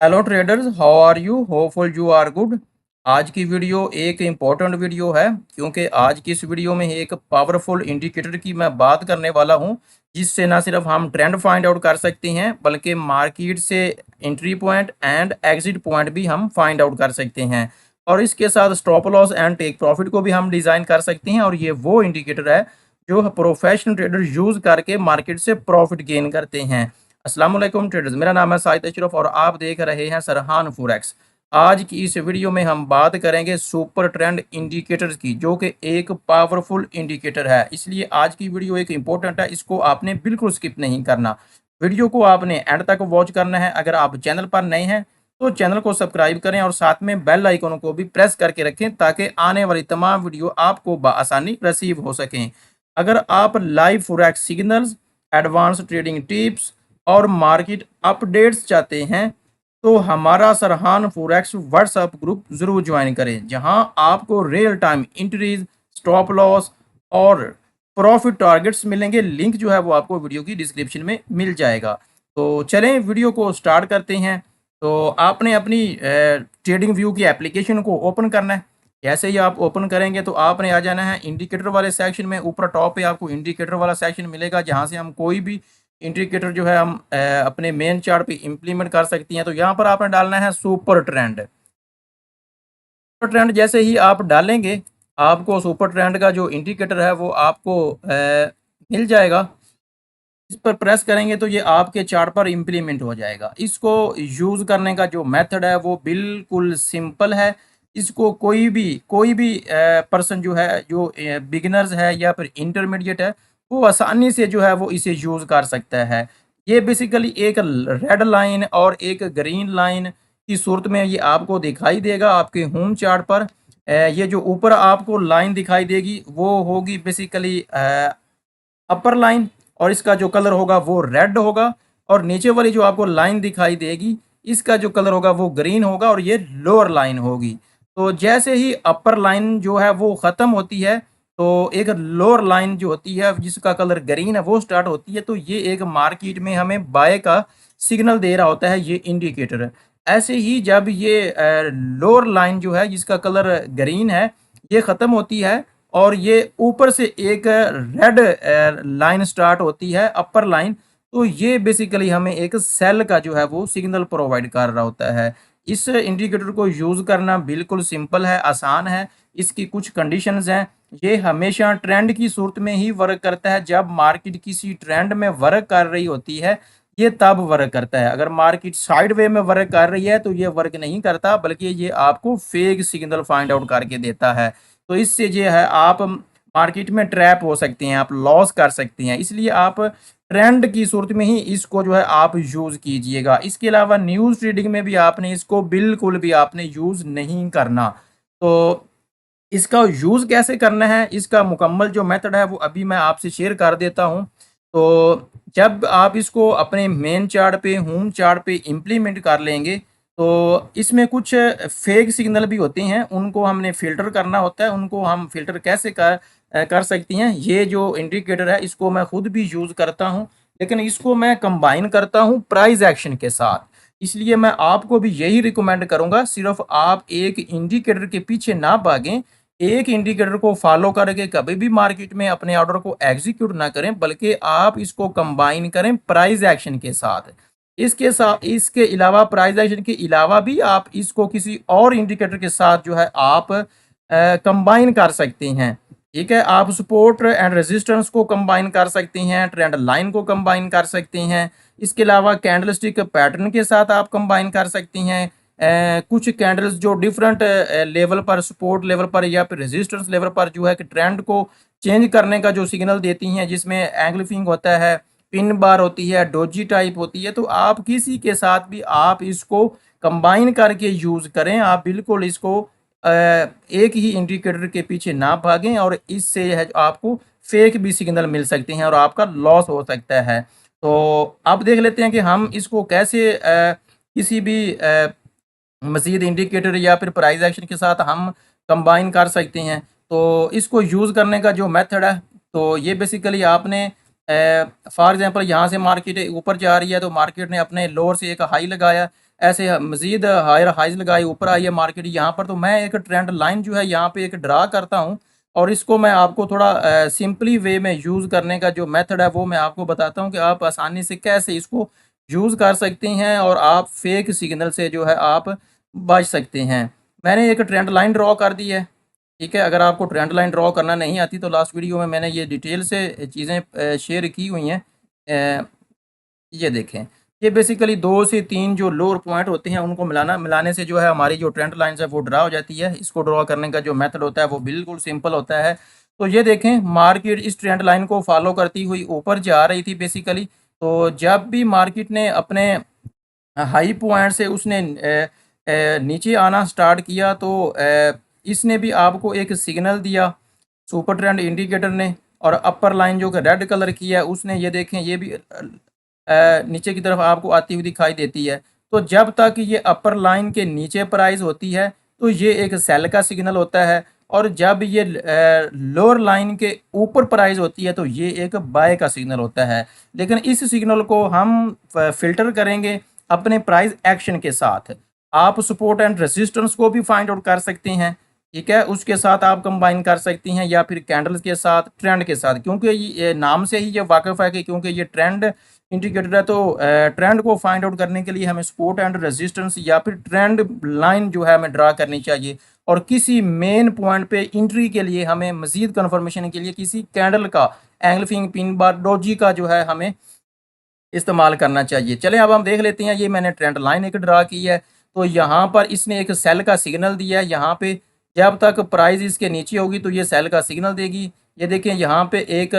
Hello traders, how are you? Hopeful you are good. आज की video एक important video है क्योंकि आज की इस वीडियो में एक पावरफुल इंडिकेटर की मैं बात करने वाला हूं, जिससे ना सिर्फ हम ट्रेंड फाइंड आउट कर सकते हैं बल्कि मार्केट से entry point and exit point भी हम फाइंड आउट कर सकते हैं। और इसके साथ stop loss and take profit को भी हम डिज़ाइन कर सकते हैं। और ये वो इंडिकेटर है जो प्रोफेशनल ट्रेडर यूज़ करके मार्केट से प्रॉफिट गेन करते हैं। अस्सलाम वालेकुम ट्रेडर्स, मेरा नाम है साइद अशरफ और आप देख रहे हैं सरहान फॉरेक्स। आज की इस वीडियो में हम बात करेंगे सुपर ट्रेंड इंडिकेटर्स की, जो कि एक पावरफुल इंडिकेटर है। इसलिए आज की वीडियो एक इंपॉर्टेंट है, इसको आपने बिल्कुल स्किप नहीं करना। वीडियो को आपने एंड तक वॉच करना है। अगर आप चैनल पर नए हैं तो चैनल को सब्सक्राइब करें और साथ में बेल आइकन को भी प्रेस करके रखें ताकि आने वाली तमाम वीडियो आपको बआसानी रिसीव हो सकें। अगर आप live forex signals, advance trading tips और मार्केट अपडेट्स चाहते हैं तो हमारा सरहान फॉरेक्स व्हाट्सएप ग्रुप जरूर ज्वाइन करें, जहां आपको real time entries, stop loss और प्रॉफिट टारगेट्स मिलेंगे। लिंक जो है वो आपको वीडियो की डिस्क्रिप्शन में मिल जाएगा। तो चलें वीडियो को स्टार्ट करते हैं। तो आपने अपनी ट्रेडिंग व्यू की एप्लीकेशन को ओपन करना है। जैसे ही आप ओपन करेंगे तो आपने आ जाना है इंडिकेटर वाले सेक्शन में। ऊपर टॉप पे आपको इंडिकेटर वाला सेक्शन मिलेगा, जहां से हम कोई भी इंडिकेटर जो है हम अपने मेन चार्ट पे इम्प्लीमेंट कर सकती हैं। तो यहाँ पर आपने डालना है सुपर ट्रेंड। सुपर ट्रेंड जैसे ही आप डालेंगे, आपको सुपर ट्रेंड का जो इंडिकेटर है वो आपको मिल जाएगा। इस पर प्रेस करेंगे तो ये आपके चार्ट पर इम्प्लीमेंट हो जाएगा। इसको यूज़ करने का जो मेथड है वो बिल्कुल सिंपल है। इसको कोई भी पर्सन जो है, जो बिगिनर्स है या फिर इंटरमीडिएट है, वो आसानी से जो है वो इसे यूज़ कर सकता है। ये बेसिकली एक रेड लाइन और एक ग्रीन लाइन की सूरत में ये आपको दिखाई देगा आपके होम चार्ट पर। ये जो ऊपर आपको लाइन दिखाई देगी वो होगी बेसिकली अपर लाइन, और इसका जो कलर होगा वो रेड होगा। और नीचे वाली जो आपको लाइन दिखाई देगी, इसका जो कलर होगा वो ग्रीन होगा और ये लोअर लाइन होगी। तो जैसे ही अपर लाइन जो है वो ख़त्म होती है तो एक लोअर लाइन जो होती है जिसका कलर ग्रीन है वो स्टार्ट होती है। तो ये एक मार्केट में हमें बाय का सिग्नल दे रहा होता है ये इंडिकेटर। ऐसे ही जब ये लोअर लाइन जो है जिसका कलर ग्रीन है ये ख़त्म होती है और ये ऊपर से एक रेड लाइन स्टार्ट होती है, अपर लाइन, तो ये बेसिकली हमें एक सेल का जो है वो सिग्नल प्रोवाइड कर रहा होता है। इस इंडिकेटर को यूज़ करना बिल्कुल सिंपल है, आसान है। इसकी कुछ कंडीशंस हैं। ये हमेशा ट्रेंड की सूरत में ही वर्क करता है। जब मार्केट किसी ट्रेंड में वर्क कर रही होती है ये तब वर्क करता है। अगर मार्केट साइड वे में वर्क कर रही है तो ये वर्क नहीं करता, बल्कि ये आपको फेक सिग्नल फाइंड आउट करके देता है। तो इससे ये है आप मार्केट में ट्रैप हो सकते हैं, आप लॉस कर सकते हैं। इसलिए आप ट्रेंड की सूरत में ही इसको जो है आप यूज़ कीजिएगा। इसके अलावा न्यूज़ ट्रेडिंग में भी आपने इसको बिल्कुल भी आपने यूज़ नहीं करना। तो इसका यूज़ कैसे करना है, इसका मुकम्मल जो मेथड है वो अभी मैं आपसे शेयर कर देता हूँ। तो जब आप इसको अपने मेन चार्ट पे, होम चार्ट पे इम्प्लीमेंट कर लेंगे तो इसमें कुछ फेक सिग्नल भी होते हैं, उनको हमने फ़िल्टर करना होता है। उनको हम फ़िल्टर कैसे कर सकती हैं, ये जो इंडिकेटर है इसको मैं खुद भी यूज़ करता हूँ, लेकिन इसको मैं कंबाइन करता हूँ प्राइस एक्शन के साथ। इसलिए मैं आपको भी यही रिकमेंड करूँगा, सिर्फ आप एक इंडिकेटर के पीछे ना भागें, एक इंडिकेटर को फॉलो करके कभी भी मार्केट में अपने ऑर्डर को एग्जीक्यूट ना करें, बल्कि आप इसको कंबाइन करें प्राइस एक्शन के साथ। इसके अलावा प्राइस एक्शन के अलावा भी आप इसको किसी और इंडिकेटर के साथ जो है आप कंबाइन कर सकते हैं। ठीक है, आप सपोर्ट एंड रेजिस्टेंस को कंबाइन कर सकते हैं, ट्रेंड लाइन को कंबाइन कर सकते हैं। इसके अलावा कैंडलस्टिक पैटर्न के साथ आप कंबाइन कर सकते हैं। कुछ कैंडल्स जो डिफरेंट लेवल पर, सपोर्ट लेवल पर या फिर रेजिस्टेंस लेवल पर जो है कि ट्रेंड को चेंज करने का जो सिग्नल देती हैं, जिसमें एंगल्फिंग होता है, पिन बार होती है, डोजी टाइप होती है। तो आप किसी के साथ भी आप इसको कंबाइन करके यूज़ करें। आप बिल्कुल इसको एक ही इंडिकेटर के पीछे ना भागें, और इससे है आपको फेक भी सिग्नल मिल सकते हैं और आपका लॉस हो सकता है। तो अब देख लेते हैं कि हम इसको कैसे किसी भी मज़ीद इंडिकेटर या फिर प्राइस एक्शन के साथ हम कंबाइन कर सकते हैं। तो इसको यूज़ करने का जो मेथड है, तो ये बेसिकली आपने फॉर एग्जांपल यहाँ से मार्केट ऊपर जा रही है तो मार्केट ने अपने लोअर से एक हाई लगाया, ऐसे मज़ीद हायर हाइज लगाई, ऊपर आई है मार्केट यहाँ पर, तो मैं एक ट्रेंड लाइन जो है यहाँ पे एक ड्रा करता हूँ और इसको मैं आपको थोड़ा सिंपली वे में यूज़ करने का जो मेथड है वो मैं आपको बताता हूँ कि आप आसानी से कैसे इसको यूज़ कर सकते हैं और आप फेक सिग्नल से जो है आप बच सकते हैं। मैंने एक ट्रेंड लाइन ड्रॉ कर दी है, ठीक है। अगर आपको ट्रेंड लाइन ड्रॉ करना नहीं आती तो लास्ट वीडियो में मैंने ये डिटेल से चीज़ें शेयर की हुई हैं। ये देखें, ये बेसिकली 2 से 3 जो लोअर पॉइंट होते हैं उनको मिलाने से जो है हमारी जो ट्रेंड लाइन्स है वो ड्रा हो जाती है। इसको ड्रॉ करने का जो मेथड होता है वो बिल्कुल सिंपल होता है। तो ये देखें, मार्केट इस ट्रेंड लाइन को फॉलो करती हुई ऊपर जा रही थी बेसिकली। तो जब भी मार्केट ने अपने हाई पॉइंट से उसने नीचे आना स्टार्ट किया तो इसने भी आपको एक सिग्नल दिया सुपर ट्रेंड इंडिकेटर ने, और अपर लाइन जो कि रेड कलर की है उसने, ये देखें, ये भी नीचे की तरफ आपको आती हुई दिखाई देती है। तो जब तक ये अपर लाइन के नीचे प्राइस होती है तो ये एक सेल का सिग्नल होता है, और जब ये लोअर लाइन के ऊपर प्राइस होती है तो ये एक बाय का सिग्नल होता है। लेकिन इस सिग्नल को हम फिल्टर करेंगे अपने प्राइस एक्शन के साथ। आप सपोर्ट एंड रेजिस्टेंस को भी फाइंड आउट कर सकते हैं, ठीक है, उसके साथ आप कंबाइन कर सकती हैं, या फिर कैंडल्स के साथ, ट्रेंड के साथ, क्योंकि ये नाम से ही ये वाकिफ़ है कि क्योंकि ये ट्रेंड इंडिकेटर है तो ट्रेंड को फाइंड आउट करने के लिए हमें सपोर्ट एंड रेजिस्टेंस या फिर ट्रेंड लाइन जो है हमें ड्रा करनी चाहिए, और किसी मेन पॉइंट पे एंट्री के लिए हमें मजीद कन्फर्मेशन के लिए किसी कैंडल का, एंगल्फिंग, पिन बार, डोजी का जो है हमें इस्तेमाल करना चाहिए। चलें अब हम देख लेते हैं। ये मैंने ट्रेंड लाइन एक ड्रा की है, तो यहाँ पर इसने एक सेल का सिग्नल दिया है। यहाँ पे जब तक प्राइस इसके नीचे होगी तो ये सेल का सिग्नल देगी। ये देखें, यहाँ पे एक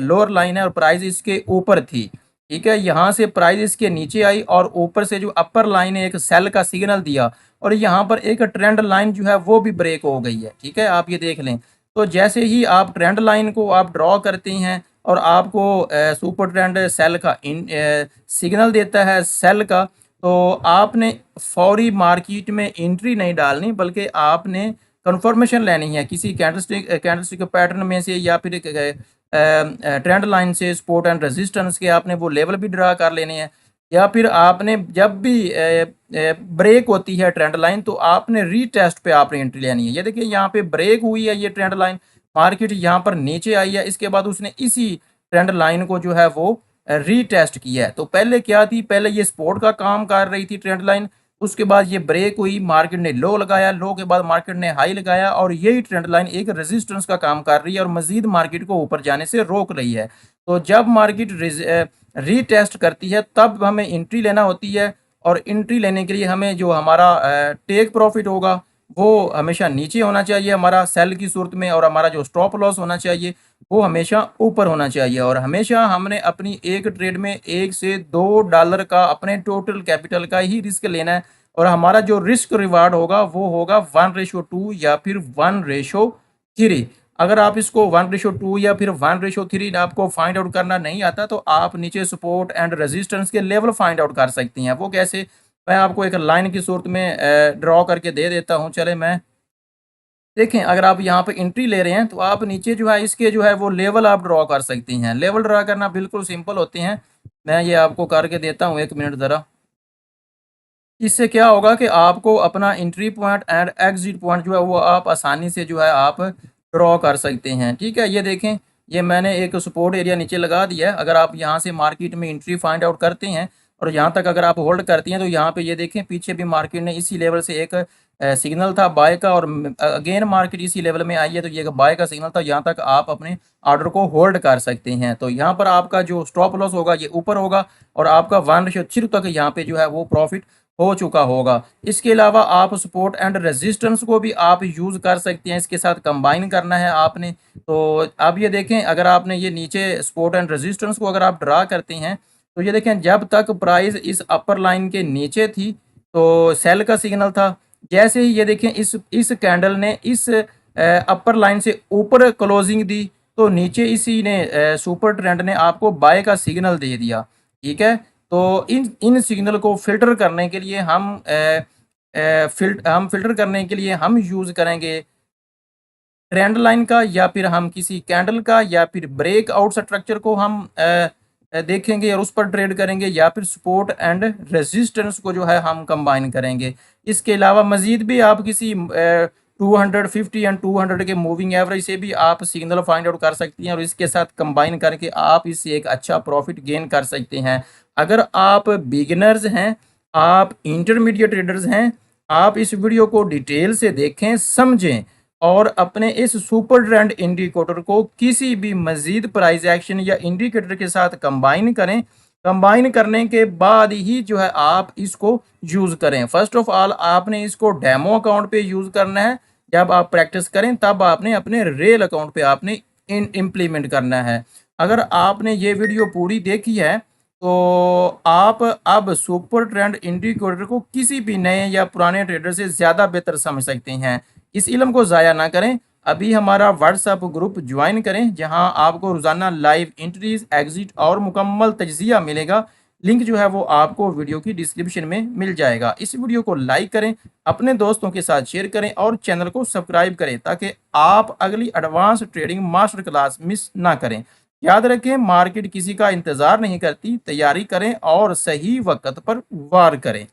लोअर लाइन है और प्राइस इसके ऊपर थी, ठीक है। यहाँ से प्राइस इसके नीचे आई और ऊपर से जो अपर लाइन है एक सेल का सिग्नल दिया, और यहाँ पर एक ट्रेंड लाइन जो है वो भी ब्रेक हो गई है, ठीक है। आप ये देख लें, तो जैसे ही आप ट्रेंड लाइन को आप ड्रॉ करते हैं और आपको सुपर ट्रेंड सेल का सिग्नल देता है सेल का, तो आपने फौरी मार्केट में एंट्री नहीं डालनी, बल्कि आपने कंफर्मेशन लेनी है किसी कैंडलस्टिक पैटर्न में से, या फिर ट्रेंड लाइन से सपोर्ट एंड रेजिस्टेंस के आपने वो लेवल भी ड्रा कर लेने हैं, या फिर आपने जब भी ब्रेक होती है ट्रेंड लाइन तो आपने रीटेस्ट पे आपने एंट्री लेनी है। ये देखिए, यहाँ पे ब्रेक हुई है ये ट्रेंड लाइन, मार्केट यहाँ पर नीचे आई है, इसके बाद उसने इसी ट्रेंड लाइन को जो है वो रीटेस्ट किया है। तो पहले क्या थी, पहले ये सपोर्ट का काम कर रही थी ट्रेंड लाइन, उसके बाद ये ब्रेक हुई, मार्केट ने लो लगाया, लो के बाद मार्केट ने हाई लगाया, और यही ट्रेंड लाइन एक रेजिस्टेंस का काम कर रही है और मजीद मार्केट को ऊपर जाने से रोक रही है। तो जब मार्केट रीटेस्ट करती है तब हमें एंट्री लेना होती है, और एंट्री लेने के लिए हमें जो हमारा टेक प्रॉफिट होगा वो हमेशा नीचे होना चाहिए हमारा सेल की सूरत में, और हमारा जो स्टॉप लॉस होना चाहिए वो हमेशा ऊपर होना चाहिए। और हमेशा हमने अपनी एक ट्रेड में $1 से $2 का अपने टोटल कैपिटल का ही रिस्क लेना है, और हमारा जो रिस्क रिवार्ड होगा वो होगा 1:2 या फिर 1:3। अगर आप इसको 1:2 या फिर 1:3 आपको फाइंड आउट करना नहीं आता तो आप नीचे सपोर्ट एंड रेजिस्टेंस के लेवल फाइंड आउट कर सकती हैं। वो कैसे, मैं आपको एक लाइन की सूरत में ड्रॉ करके दे देता हूँ। चले, मैं देखें, अगर आप यहाँ पे एंट्री ले रहे हैं तो आप नीचे जो है इसके जो है वो लेवल आप ड्रॉ कर सकती हैं। लेवल ड्रॉ करना बिल्कुल सिंपल होते हैं, मैं ये आपको करके देता हूँ, 1 मिनट ज़रा। इससे क्या होगा कि आपको अपना entry point and exit point जो है वो आप आसानी से जो है आप ड्रॉ कर सकते हैं, ठीक है। ये देखें, ये मैंने एक सपोर्ट एरिया नीचे लगा दिया है। अगर आप यहाँ से मार्केट में एंट्री फाइंड आउट करते हैं और यहाँ तक अगर आप होल्ड करती हैं तो यहाँ पे ये देखें, पीछे भी मार्केट ने इसी लेवल से एक सिग्नल था बाय का, और अगेन मार्केट इसी लेवल में आई है तो ये बाय का सिग्नल था। यहाँ तक आप अपने ऑर्डर को होल्ड कर सकते हैं। तो यहाँ पर आपका जो स्टॉप लॉस होगा ये ऊपर होगा, और आपका 1:3 तक यहाँ पे जो है वो प्रॉफिट हो चुका होगा। इसके अलावा आप सपोर्ट एंड रेजिस्टेंस को भी आप यूज़ कर सकते हैं, इसके साथ कंबाइन करना है आपने। तो अब ये देखें, अगर आपने ये नीचे सपोर्ट एंड रेजिस्टेंस को अगर आप ड्रा करते हैं तो ये देखें, जब तक प्राइस इस अपर लाइन के नीचे थी तो सेल का सिग्नल था। जैसे ही ये देखें इस कैंडल ने इस अपर लाइन से ऊपर क्लोजिंग दी तो नीचे इसी ने सुपर ट्रेंड ने आपको बाय का सिग्नल दे दिया, ठीक है। तो इन सिग्नल को फिल्टर करने के लिए हम फिल्टर करने के लिए हम यूज़ करेंगे ट्रेंड लाइन का, या फिर हम किसी कैंडल का, या फिर ब्रेकआउट स्ट्रक्चर को हम देखेंगे और उस पर ट्रेड करेंगे, या फिर सपोर्ट एंड रेजिस्टेंस को जो है हम कंबाइन करेंगे। इसके अलावा मजीद भी आप किसी 250 एंड 200 के मूविंग एवरेज से भी आप सिग्नल फाइंड आउट कर सकती हैं और इसके साथ कंबाइन करके आप इससे एक अच्छा प्रॉफिट गेन कर सकते हैं। अगर आप बिगिनर्स हैं, आप इंटरमीडिएट ट्रेडर्स हैं, आप इस वीडियो को डिटेल से देखें, समझें और अपने इस सुपर ट्रेंड इंडिकेटर को किसी भी मजीद प्राइस एक्शन या इंडिकेटर के साथ कंबाइन करें। कंबाइन करने के बाद ही जो है आप इसको यूज़ करें। फर्स्ट ऑफ ऑल आपने इसको डेमो अकाउंट पे यूज़ करना है। जब आप प्रैक्टिस करें तब आपने अपने रियल अकाउंट पे आपने इम्प्लीमेंट करना है। अगर आपने ये वीडियो पूरी देखी है तो आप अब सुपर ट्रेंड इंडिकेटर को किसी भी नए या पुराने ट्रेडर से ज़्यादा बेहतर समझ सकते हैं। इस इल्म को ज़ाया ना करें, अभी हमारा व्हाट्सएप ग्रुप ज्वाइन करें जहां आपको रोज़ाना लाइव एंट्रीज, एग्जिट और मुकम्मल तज्जिया मिलेगा। लिंक जो है वो आपको वीडियो की डिस्क्रिप्शन में मिल जाएगा। इस वीडियो को लाइक करें, अपने दोस्तों के साथ शेयर करें और चैनल को सब्सक्राइब करें ताकि आप अगली advance trading master class miss ना करें। याद रखें, मार्केट किसी का इंतज़ार नहीं करती, तैयारी करें और सही वक्त पर वार करें।